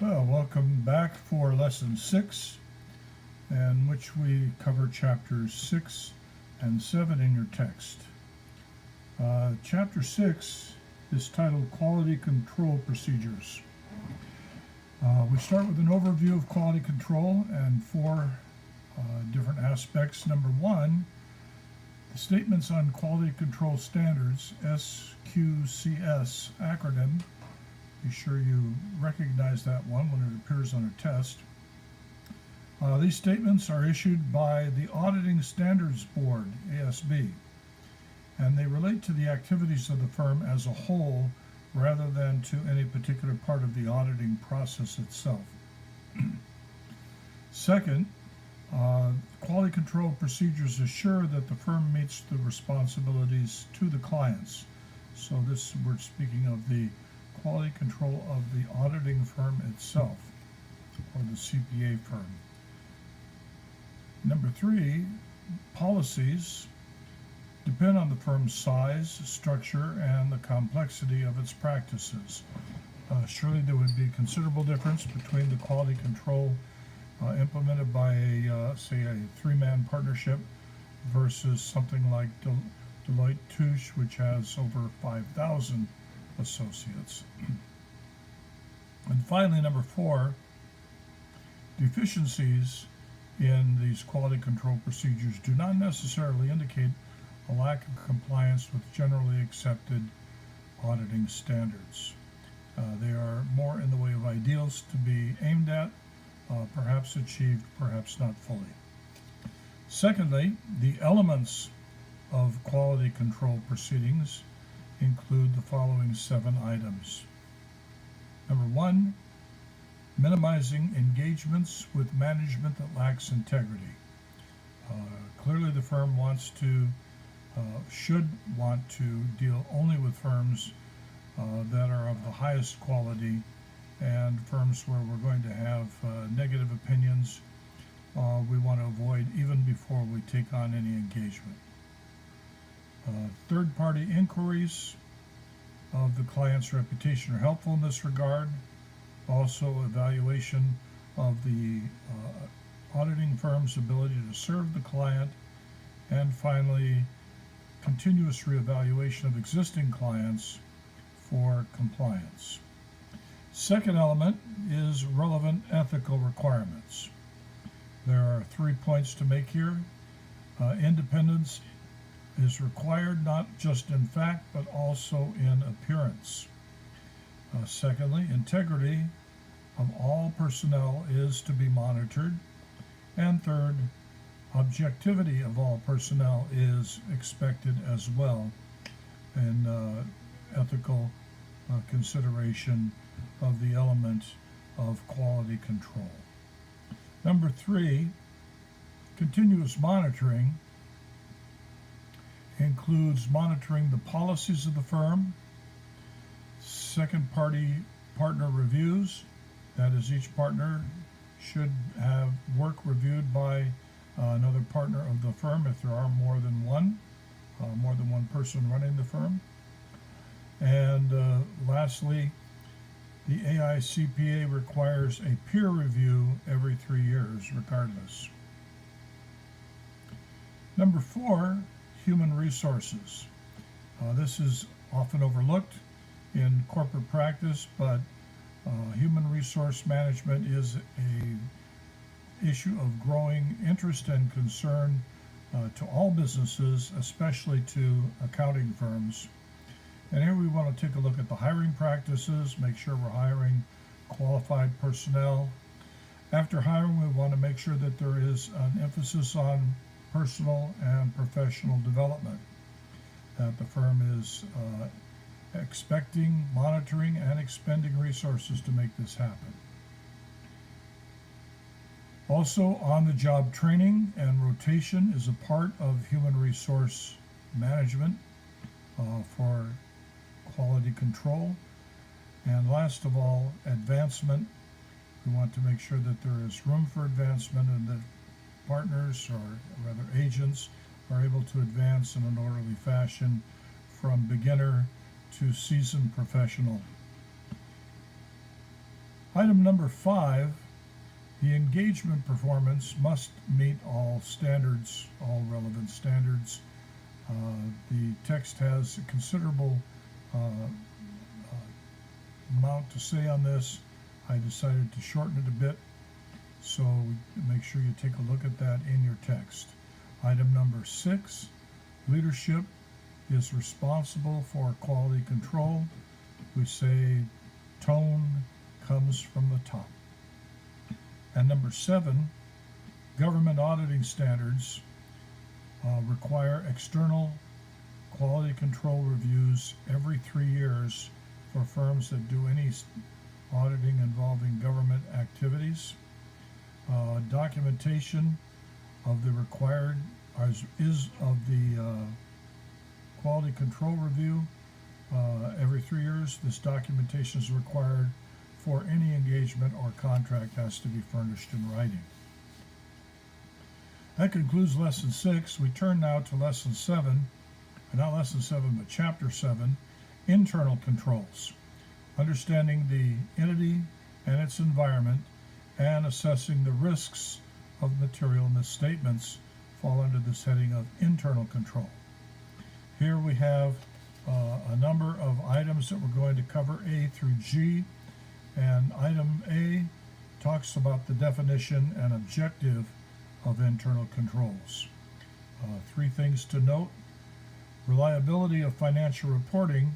Well, welcome back for lesson 6, in which we cover chapters 6 and 7 in your text. Chapter 6 is titled Quality Control Procedures. We start with an overview of quality control and four different aspects. Number 1, the statements on quality control standards, SQCS acronym. Be sure you recognize that one when it appears on a test. These statements are issued by the Auditing Standards Board, ASB, and they relate to the activities of the firm as a whole rather than to any particular part of the auditing process itself. Second, quality control procedures assure that the firm meets the responsibilities to the clients. So we're speaking of the quality control of the auditing firm itself, or the CPA firm. Number 3, policies depend on the firm's size, structure, and the complexity of its practices. Surely there would be considerable difference between the quality control implemented by say a 3-man partnership versus something like Deloitte Touche, which has over 5,000 associates. And finally, number 4, deficiencies in these quality control procedures do not necessarily indicate a lack of compliance with generally accepted auditing standards. They are more in the way of ideals to be aimed at, perhaps achieved, perhaps not fully. Secondly, the elements of quality control proceedings include the following 7 items. Number 1, minimizing engagements with management that lacks integrity. Clearly the firm should want to deal only with firms that are of the highest quality, and firms where we're going to have negative opinions we want to avoid even before we take on any engagement. Third-party inquiries of the client's reputation are helpful in this regard. Also, evaluation of the auditing firm's ability to serve the client. And finally, continuous reevaluation of existing clients for compliance. Second element is relevant ethical requirements. There are 3 points to make here. Independence is required not just in fact but also in appearance. Secondly, integrity of all personnel is to be monitored. And third, objectivity of all personnel is expected as well in ethical consideration of the element of quality control. Number 3, continuous monitoring includes monitoring the policies of the firm, second-party partner reviews, that is, each partner should have work reviewed by another partner of the firm if there are more than one person running the firm. And lastly, the AICPA requires a peer review every 3 years regardless. Number 4, human resources. This is often overlooked in corporate practice, but human resource management is a issue of growing interest and concern to all businesses, especially to accounting firms. And here we want to take a look at the hiring practices, make sure we're hiring qualified personnel. After hiring, we want to make sure that there is an emphasis on personal and professional development, that the firm is expecting, monitoring, and expending resources to make this happen. Also, on-the-job training and rotation is a part of human resource management for quality control. And last of all, advancement. We want to make sure that there is room for advancement and that partners, or rather agents, are able to advance in an orderly fashion from beginner to seasoned professional. Item number 5, the engagement performance must meet all standards, all relevant standards. The text has a considerable amount to say on this. I decided to shorten it a bit, so make sure you take a look at that in your text. Item number 6, leadership is responsible for quality control. We say tone comes from the top. And number 7, government auditing standards require external quality control reviews every 3 years for firms that do any auditing involving government activities. Documentation of the required is of the quality control review every 3 years. This documentation is required for any engagement or contract, has to be furnished in writing. That concludes Lesson 6. We turn now to Lesson 7, not Lesson 7, but Chapter 7, Internal Controls. Understanding the entity and its environment and assessing the risks of material misstatements fall under this heading of internal control. Here we have a number of items that we're going to cover, A through G. And item A talks about the definition and objective of internal controls. 3 things to note. Reliability of financial reporting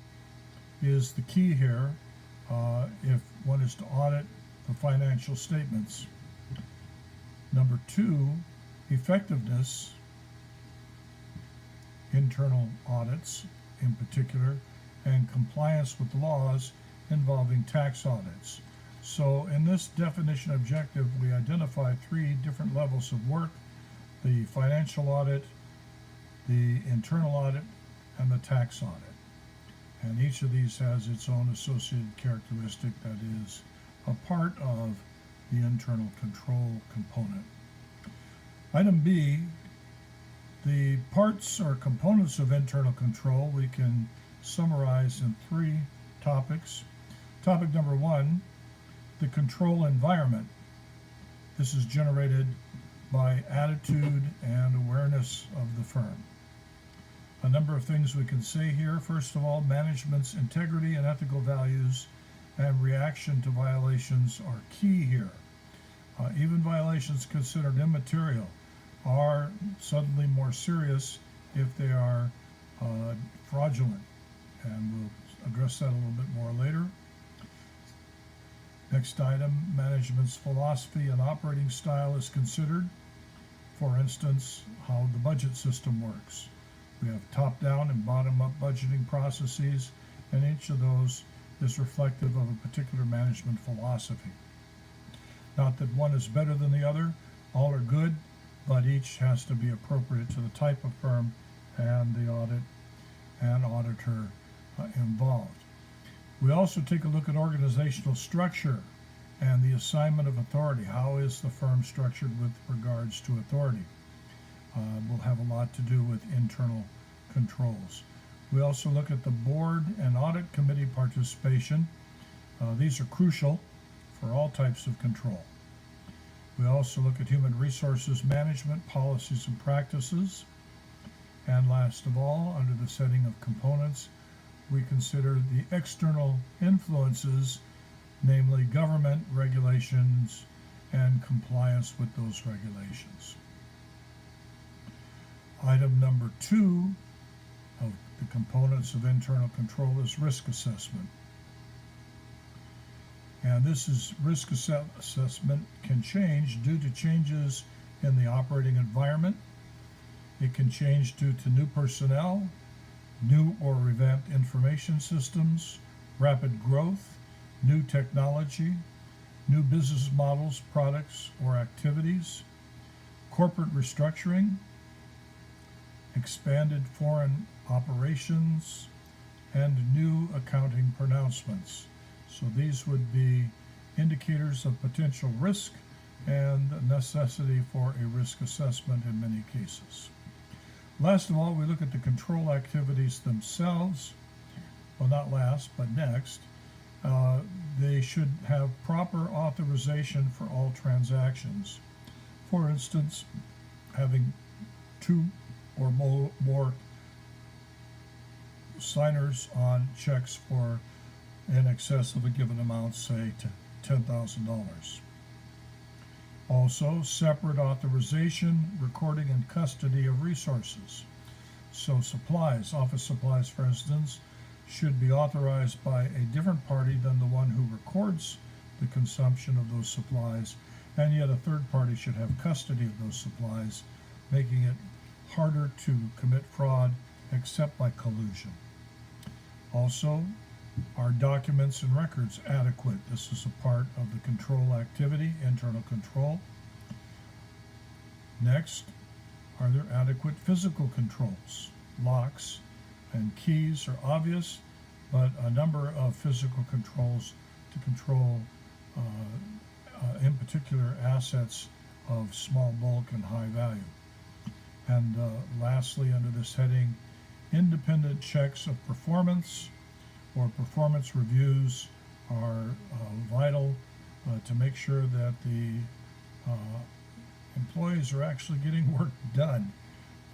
is the key here if one is to audit the financial statements. Number 2, effectiveness, internal audits in particular, and compliance with laws involving tax audits. So in this definition objective, we identify 3 different levels of work: the financial audit, the internal audit, and the tax audit. And each of these has its own associated characteristic that is a part of the internal control component. Item B, the parts or components of internal control we can summarize in 3 topics. Topic number 1, the control environment. This is generated by attitude and awareness of the firm. A number of things we can say here. First of all, management's integrity and ethical values and reaction to violations are key here. Even violations considered immaterial are suddenly more serious if they are fraudulent, and we'll address that a little bit more later. Next item, management's philosophy and operating style is considered. For instance, how the budget system works. We have top-down and bottom-up budgeting processes, and each of those is reflective of a particular management philosophy. Not that one is better than the other, all are good, but each has to be appropriate to the type of firm and the audit and auditor involved. We also take a look at organizational structure and the assignment of authority. How is the firm structured with regards to authority? Will have a lot to do with internal controls. We also look at the board and audit committee participation. These are crucial for all types of control. We also look at human resources management, policies and practices. And last of all, under the setting of components, we consider the external influences, namely government regulations and compliance with those regulations. Item number 2 of the components of internal control is risk assessment. And this is risk assessment can change due to changes in the operating environment. It can change due to new personnel, new or revamped information systems, rapid growth, new technology, new business models, products, or activities, corporate restructuring, expanded foreign operations, and new accounting pronouncements. So these would be indicators of potential risk and necessity for a risk assessment in many cases. Last of all, we look at the control activities themselves. Well, not last, but next. they should have proper authorization for all transactions. For instance, having two or more signers on checks for in excess of a given amount, say to $10,000. Also, separate authorization, recording, and custody of resources. So supplies, office supplies for instance, should be authorized by a different party than the one who records the consumption of those supplies, and yet a third party should have custody of those supplies, making it harder to commit fraud except by collusion. Also, are documents and records adequate? This is a part of the control activity, internal control. Next, are there adequate physical controls? Locks and keys are obvious, but a number of physical controls to control, in particular, assets of small bulk and high value. And lastly, under this heading, independent checks of performance or performance reviews are vital to make sure that the employees are actually getting work done.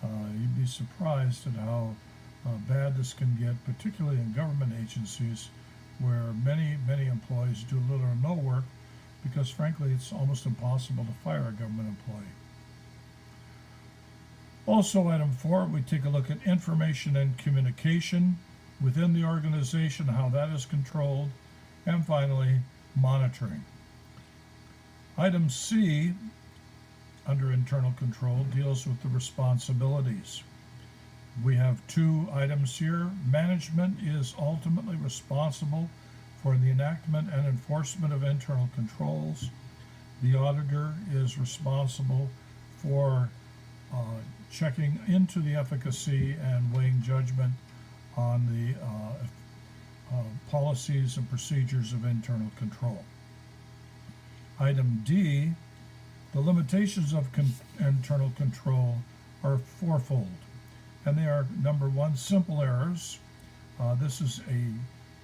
You'd be surprised at how bad this can get, particularly in government agencies where many employees do little or no work because frankly it's almost impossible to fire a government employee. Also, item 4, we take a look at information and communication within the organization, how that is controlled, and finally, monitoring. Item C, under internal control, deals with the responsibilities. We have 2 items here. Management is ultimately responsible for the enactment and enforcement of internal controls. The auditor is responsible for checking into the efficacy and weighing judgment on the policies and procedures of internal control. Item D, the limitations of internal control are fourfold, and they are: number 1, simple errors. This is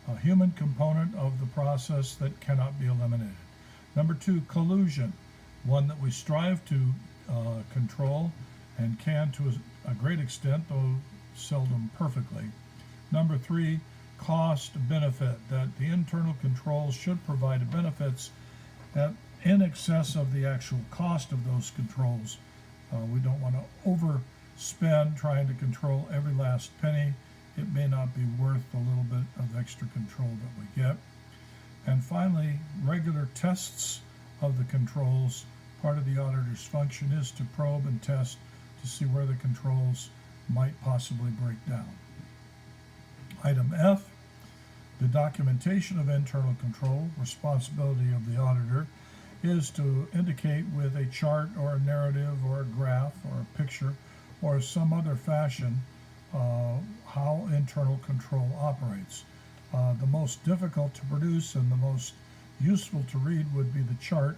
a human component of the process that cannot be eliminated. Number 2, collusion, one that we strive to control and can to a great extent, though seldom perfectly. Number 3, cost benefit, that the internal controls should provide benefits at in excess of the actual cost of those controls. We don't want to overspend trying to control every last penny. It may not be worth the little bit of extra control that we get. And finally, regular tests of the controls. Part of the auditor's function is to probe and test to see where the controls might possibly break down. Item F, the documentation of internal control. Responsibility of the auditor is to indicate with a chart or a narrative or a graph or a picture or some other fashion how internal control operates. The most difficult to produce and the most useful to read would be the chart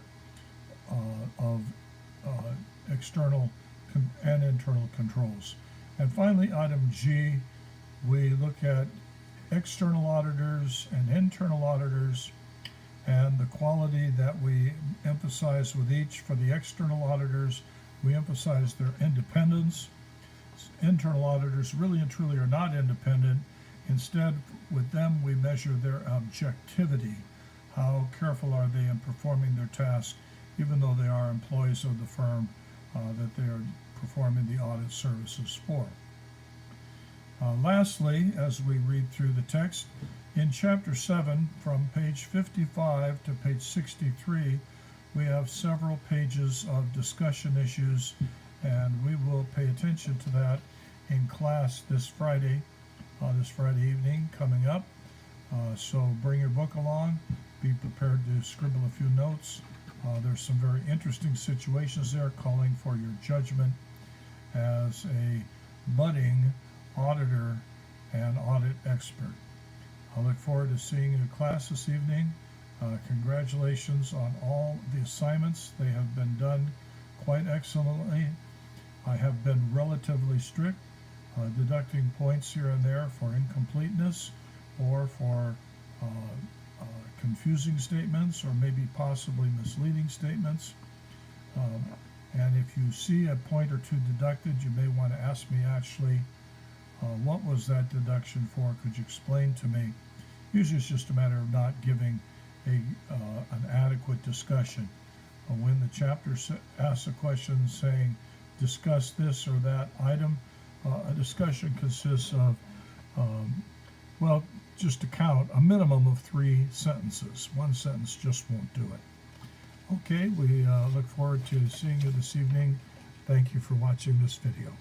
of external and internal controls. And finally, item G, we look at external auditors and internal auditors and the quality that we emphasize with each. For the external auditors, we emphasize their independence. Internal auditors really and truly are not independent. Instead, with them, we measure their objectivity. How careful are they in performing their tasks, even though they are employees of the firm that they are performing the audit services for. Lastly, as we read through the text, in Chapter 7, from page 55 to page 63, we have several pages of discussion issues, and we will pay attention to that in class this Friday evening coming up. So bring your book along, be prepared to scribble a few notes. There's some very interesting situations there calling for your judgment as a budding auditor and audit expert. I look forward to seeing you in class this evening. Congratulations on all the assignments. They have been done quite excellently. I have been relatively strict, deducting points here and there for incompleteness or for confusing statements or maybe possibly misleading statements. And if you see a point or two deducted, you may want to ask me actually, what was that deduction for? Could you explain to me? Usually it's just a matter of not giving an adequate discussion. When the chapter asks a question saying, discuss this or that item, a discussion consists of, well, just to count, a minimum of 3 sentences. One sentence just won't do it. Okay, we look forward to seeing you this evening. Thank you for watching this video.